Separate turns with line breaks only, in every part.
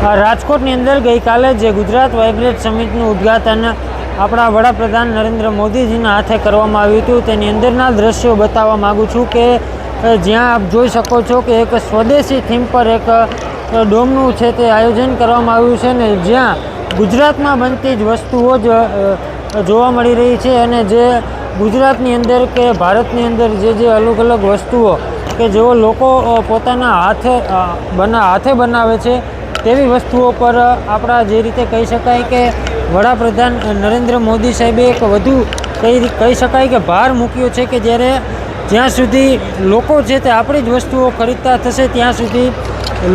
રાજકોટની અંદર ગઈકાલે જે ગુજરાત વાઇબ્રન્ટ સમિટનું ઉદ્ઘાટન આપણા વડાપ્રધાન નરેન્દ્ર મોદીજીના હાથે કરવામાં આવ્યું હતું, તેની અંદરના દ્રશ્યો બતાવવા માગું છું કે જ્યાં આપ જોઈ શકો છો કે એક સ્વદેશી થીમ પર એક ડોમનું છે તે આયોજન કરવામાં આવ્યું છે ને જ્યાં ગુજરાતમાં બનતી જ વસ્તુઓ જ જોવા મળી રહી છે અને જે ગુજરાતની અંદર કે ભારતની અંદર જે અલગ અલગ વસ્તુઓ કે જેઓ લોકો પોતાના હાથે બનાવે છે તેવી વસ્તુઓ પર આપણા જે રીતે કહી શકાય કે વડાપ્રધાન નરેન્દ્ર મોદી સાહેબે એક વધુ કહી શકાય કે ભાર મૂક્યો છે કે જ્યાં સુધી લોકો છે તે આપણી જ વસ્તુઓ ખરીદતા થશે ત્યાં સુધી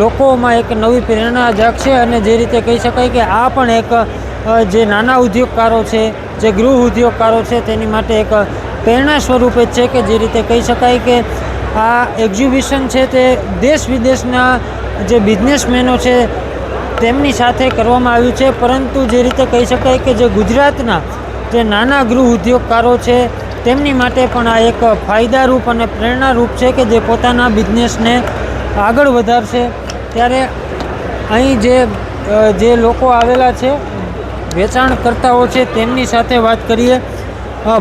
લોકોમાં એક નવી પ્રેરણા જાગશે અને જે રીતે કહી શકાય કે આ પણ એક જે નાના ઉદ્યોગકારો છે, જે ગૃહ ઉદ્યોગકારો છે તેની માટે એક પ્રેરણા સ્વરૂપે જ છે કે જે રીતે કહી શકાય કે આ એક્ઝિબિશન છે તે દેશ વિદેશના જે બિઝનેસમેનો છે તેમની સાથે કરવામાં આવ્યું છે, પરંતુ જે રીતે કહી શકાય કે જે ગુજરાતના જે નાના ગૃહ ઉદ્યોગકારો છે તેમની માટે પણ આ એક ફાયદારૂપ અને પ્રેરણારૂપ છે કે જે પોતાના બિઝનેસને આગળ વધારશે। ત્યારે અહીં જે લોકો આવેલા છે વેચાણકર્તાઓ છે તેમની સાથે વાત કરીએ।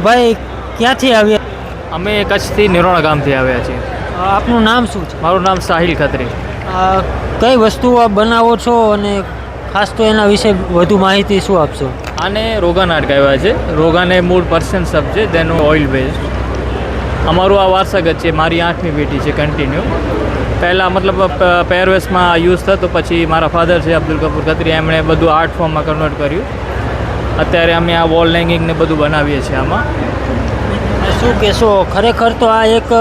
ભાઈ ક્યાંથી આવ્યા?
અમે કચ્છથી નિરોણા ગામથી આવ્યા છીએ।
આપનું નામ શું છે?
મારું નામ સાહિલ ખત્રી।
કઈ વસ્તુઓ આપ બનાવો છો અને ખાસ તો એના વિશે વધુ માહિતી શું આપશો?
આને રોગાન આર્ટ કહેવાય છે। રોગાન એ મૂળ પર્શિયન શબ્દ છે, તેનું ઓઇલ બેઝડ અમારું આ વારસાગત છે। મારી 8મી પેઢી છે કન્ટિન્યુ। પહેલાં મતલબ પહેરવેશમાં યુઝ થતો, પછી મારા ફાધર છે અબ્દુલ કપૂર ખત્રી, એમણે બધું આર્ટ ફોર્મમાં કન્વર્ટ કર્યું। અત્યારે અમે આ વોલ હેંગિંગ ને બધું બનાવીએ છીએ। આમાં
શું કહેશો? ખરેખર તો આ એક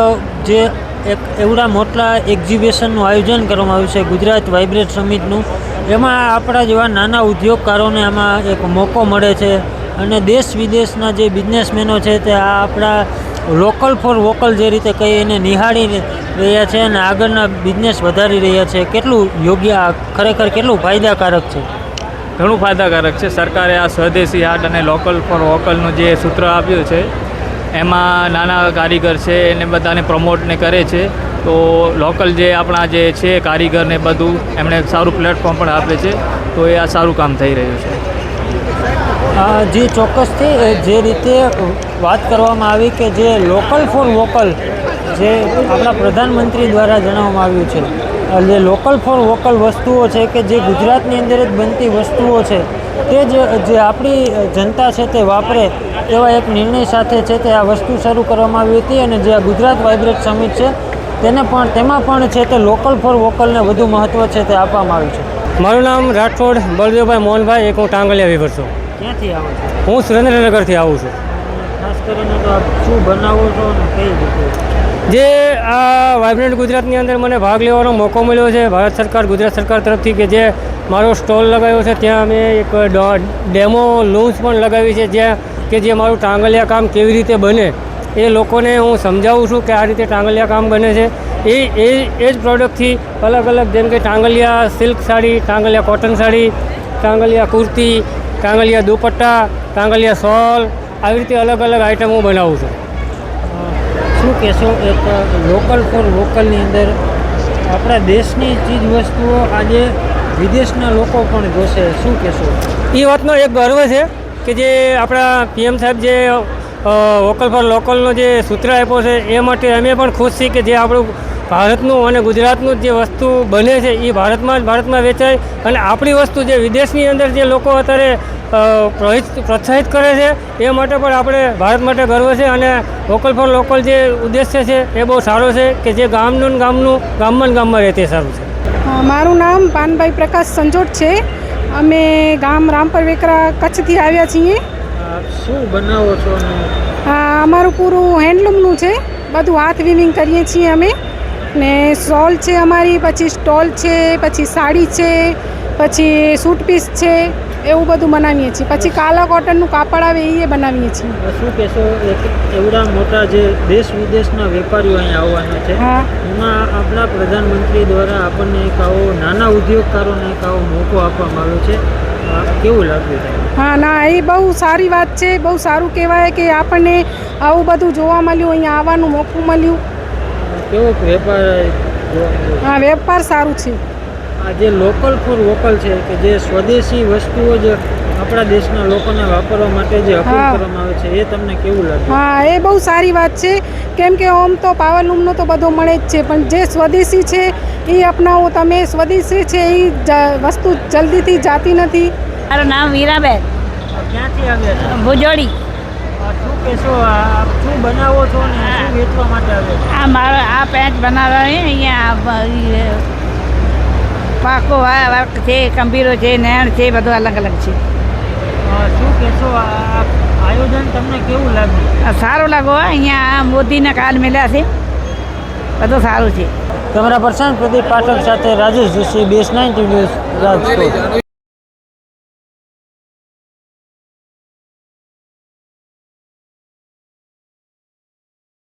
એવડા મોટા એક્ઝિબિશનનું આયોજન કરવામાં આવ્યું છે ગુજરાત વાઇબ્રન્ટ સમિટનું, એમાં આપણા જેવા નાના ઉદ્યોગકારોને આમાં એક મોકો મળે છે અને દેશ વિદેશના જે બિઝનેસમેનો છે તે આ આપણા લોકલ ફોર વોકલ જે રીતે કહી એને નિહાળી રહ્યા છે અને આગળના બિઝનેસ વધારી રહ્યા છે। કેટલું યોગ્ય, ખરેખર કેટલું ફાયદાકારક છે?
ઘણું ફાયદાકારક છે। સરકારે આ સ્વદેશી આર્ટ અને લોકલ ફોર વોકલનું જે સૂત્ર આપ્યું છે એમાં નાના કારીગર છે એને બધાને પ્રમોટને કરે છે, તો લોકલ જે આપણા જે છે કારીગરને બધું એમણે સારું પ્લેટફોર્મ પણ આપે છે, તો એ આ સારું કામ થઈ રહ્યું છે।
જે ચોક્કસથી જે રીતે વાત કરવામાં આવી કે જે લોકલ ફોર વોકલ જે આપણા પ્રધાનમંત્રી દ્વારા જણાવવામાં આવ્યું છે, જે લોકલ ફોર વોકલ વસ્તુઓ છે કે જે ગુજરાતની અંદર જ બનતી વસ્તુઓ છે તે જે આપણી જનતા છે તે વાપરે એવા એક નિર્ણય સાથે છે તે આ વસ્તુ શરૂ કરવામાં આવી હતી અને જે આ ગુજરાત વાઇબ્રન્ટ સમિટ છે તેમાં પણ છે તે લોકલ ફોર વોકલને વધુ મહત્ત્વ છે તે આપવામાં આવ્યું છે।
મારું નામ રાઠોડ બળદેવભાઈ મોહનભાઈ, એક હું ટાંગલિયા વિભર છું।
ક્યાંથી આવો છો?
હું સુરેન્દ્રનગરથી આવું છું।
ખાસ કરીને તો આપ શું બનાવો છો અને કઈ રીતે?
જે આ વાઇબ્રન્ટ ગુજરાતની અંદર મને ભાગ લેવાનો મોકો મળ્યો છે ભારત સરકાર, ગુજરાત સરકાર તરફથી, કે જે મારો સ્ટોલ લગાવ્યો છે ત્યાં અમે એક ડેમો લોન્ચ પણ લગાવી છે, જ્યાં કે જે મારું ટાંગલિયા કામ કેવી રીતે બને એ લોકોને હું સમજાવું છું કે આ રીતે ટાંગલિયા કામ બને છે। એ જ પ્રોડક્ટથી અલગ અલગ, જેમ કે Tangaliya silk sari, Tangaliya cotton sari, Tangaliya kurti, Tangaliya dupatta, Tangaliya shall, આવી રીતે અલગ અલગ આઇટમ હું બનાવું છું।
શું કહેશો? એક લોકલ ફોર વોકલની અંદર આપણા દેશની ચીજ વસ્તુઓ આજે વિદેશના લોકો પણ જોશે, શું કહેશો?
એ વાતનો એક ગર્વ છે કે જે આપણા PM સાહેબ જે વોકલ ફોર લોકલનો જે સૂત્ર આપ્યો છે એ માટે અમે પણ ખુશ છીએ કે જે આપણું ભારતનું અને ગુજરાતનું જે વસ્તુ બને છે એ ભારતમાં વેચાય અને આપણી વસ્તુ જે વિદેશની અંદર જે લોકો અત્યારે પ્રોત્સાહિત કરે છે એ માટે પણ આપણે ભારત માટે ગર્વ છે અને વોકલ ફોર લોકલ જે ઉદ્દેશ્ય છે એ બહુ સારો છે કે જે ગામમાં રહે તે સારું છે।
મારું નામ પાનભાઈ પ્રકાશ સંજોટ છે। અમે ગામ રામપર વેકરા કચ્છથી આવ્યા છીએ।
શું બનાવો છો?
અમારું પૂરું હેન્ડલૂમનું છે, બધું હાથ વીવિંગ કરીએ છીએ અમે, ને શોલ છે અમારી, પછી સ્ટોલ છે, પછી સાડી છે, પછી સૂટ પીસ છે, એવું બધું બનાવીએ છીએ। પછી કાલા કોટનનું કાપડ આવે એ બનાવીએ છીએ।
શું કહેશો? એવડા મોટા જે દેશ વિદેશના વેપારીઓ અહીંયા આવવાના છે, એમાં આપણા પ્રધાનમંત્રી દ્વારા આપણને એક આવો નાના ઉદ્યોગકારોને એક આવો મોકો આપવામાં આવ્યો છે, કેવું લાગ્યું?
ના, એ બહુ સારી વાત છે, બહુ સારું કહેવાય કે આપણને આવું બધું જોવા મળ્યું, અહીંયા આવવાનું મોકું મળ્યું।
કેવો વેપાર?
વેપાર સારું છે।
આ જે લોકલ ફોર વોકલ છે કે જે સ્વદેશી વસ્તુઓ જ આપણા દેશના લોકોને વાપરવા માટે જે અપીલ
હા.
કરવામાં આવે છે એ તમને કેવું લાગે?
હા એ બહુ સારી વાત છે, કેમ કે આમ તો પાવરલૂમનું તો બધું મળે જ છે, પણ જે સ્વદેશી છે એ અપનાવો તમે. સ્વદેશી છે એ વસ્તુ જલ્દીથી જાતી નથી.
મારું નામ વીરાબેન
ક્યાંથી આવ્યા છો?
ભુજોડી.
શું કહેશો? આપ શું બનાવો છો ને શું વેચવા માટે આવ્યા છો?
આ મારો આ પેન્ટ બનાવવાની અહીંયા પાકો વર્ક છે, કંબીરો છે, નેણ છે, બધું અલગ અલગ છે.
શું કહેશો? આ આયોજન તમને કેવું લાગ્યું?
આ સારું લાગો અહીંયા મોદીના કાર્ડ મળ્યા છે, બધું સારું છે.
કેમેરા પર્સન પ્રદીપ પાઠક સાથે રાજેશ જોશી, BS9 ન્યૂઝ, રાજકોટ.